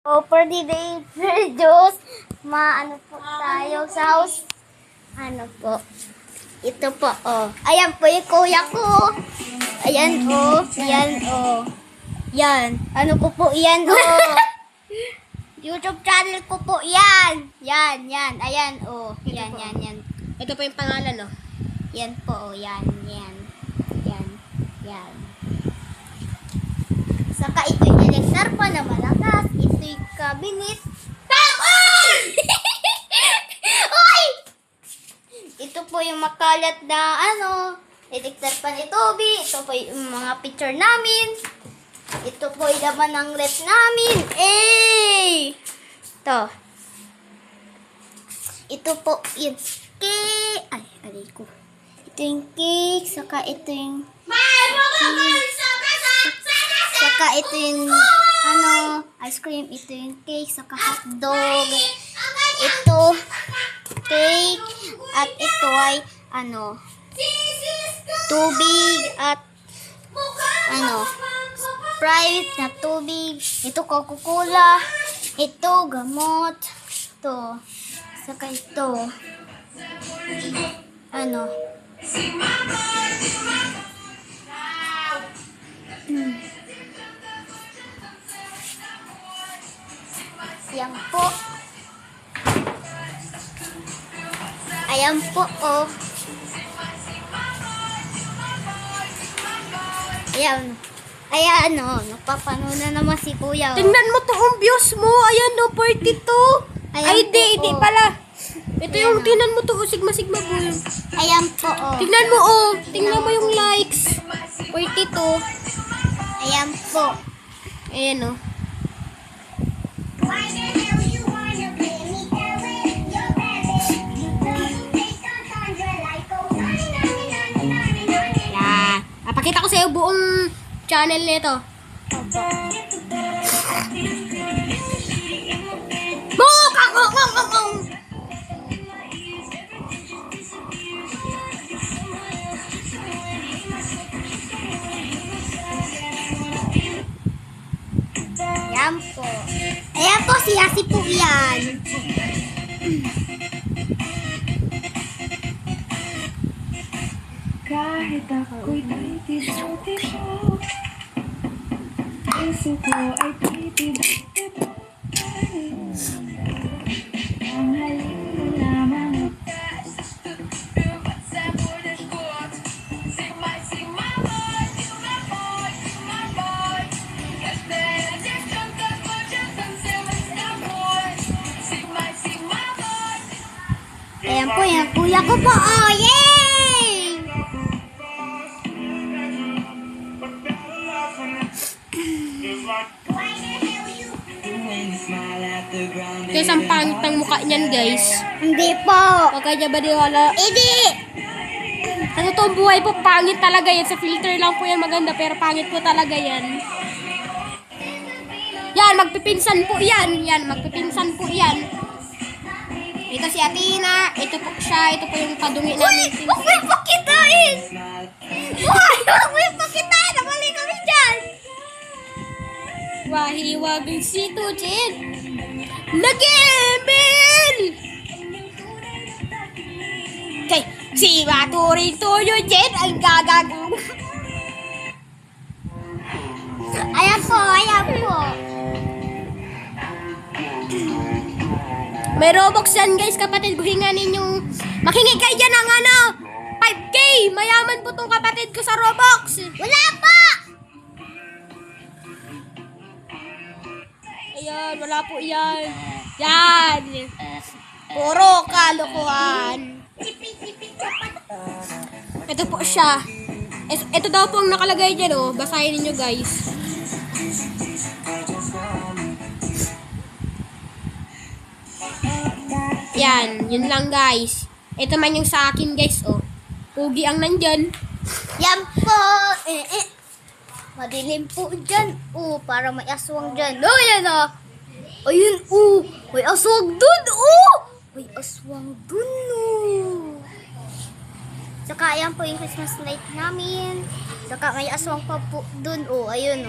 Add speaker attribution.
Speaker 1: Oh, for the day, Diyos, maano po tayo sa house. Ano po? Ito po, oh. Ayan po yung kuya ko. Ayan, oh. Yan, oh. Yan. Ano ko po yan, oh. YouTube channel ko po yan. Yan. Ayan, oh. Yan.
Speaker 2: Ito po yung pangalan, oh.
Speaker 1: Yan po, oh. Yan. Saka ito'y elector pa na malakas. Ito'y cabinet. Oy! Ito po yung makalat na elector pa ni Toby. Ito po yung mga picture namin. Ito po yung laman ng rep namin. Ito po yung cake. Aray ko. Ito yung cake. Saka ito yung saka ito yung ice cream. Ito yung cake. Saka hotdog. Ito cake. At ito ay tubig at Sprite na tubig. Ito Coca-Cola. Ito gamot. Ito. Saka ito. Yan po. Ayan po, oh. Ayan, nagpapanood na naman si kuya.
Speaker 2: Tingnan mo to ang views mo. Ayan, 42.
Speaker 1: Ayan
Speaker 2: Ay,
Speaker 1: po,
Speaker 2: di pala. Ito
Speaker 1: Ayan,
Speaker 2: yung, tingnan mo to, sigma po.
Speaker 1: Ayan po, oh.
Speaker 2: Tingnan mo, oh. Tingnan mo yung likes. 42.
Speaker 1: Ayan po.
Speaker 2: Ayan, oh. Yan. Pakita ko sa iyo buong channel nito.
Speaker 1: Ayan po. Ayan po, si Yasi po yan.
Speaker 3: Kahit ako'y titis-tiso, puso ko ay titid-tid. Ang halin mo lamang
Speaker 1: Ayan po, yung kuya ko po. Oh, yay!
Speaker 2: Guys, ang pangit ng mukha niyan, guys.
Speaker 1: Hindi po.
Speaker 2: Huwag kayo ba diwala?
Speaker 1: Hindi!
Speaker 2: Sa totoong buhay po, pangit talaga yan. Sa filter lang po yan maganda, pero pangit po talaga yan. Yan, magpipinsan po yan. Magpipinsan po yan. Ito si Athena. Ito po siya. Ito po yung padungi namin.
Speaker 1: Huwag mo yung pakitain! Huwag mo yung pakitain! Nabali kami dyan!
Speaker 2: Wahiwag si Tuchin. Nag-email! Kay, si Maturing Tuyo Jen ang gagagong.
Speaker 1: Ayan po.
Speaker 2: May Robux yan, guys, kapatid. Guhingan ninyong makinig kayo dyan ng 5K. Mayaman po tong kapatid ko sa Robux.
Speaker 1: Wala pa!
Speaker 2: Ayan, wala po yan. Yan. Puro kalokohan. Ito po siya. Ito daw po ang nakalagay dyan, oh. Basahin ninyo, guys. Yan, yun lang, guys. Ito man yung sa akin, guys, oh. Pugi ang nandyan.
Speaker 1: Yan po. Madilim po dyan. Para may aswang dyan. Yan Ayun, may aswang dun, May aswang dun, Saka ayan po yung Christmas light namin. Saka may aswang pa po dun, ayun,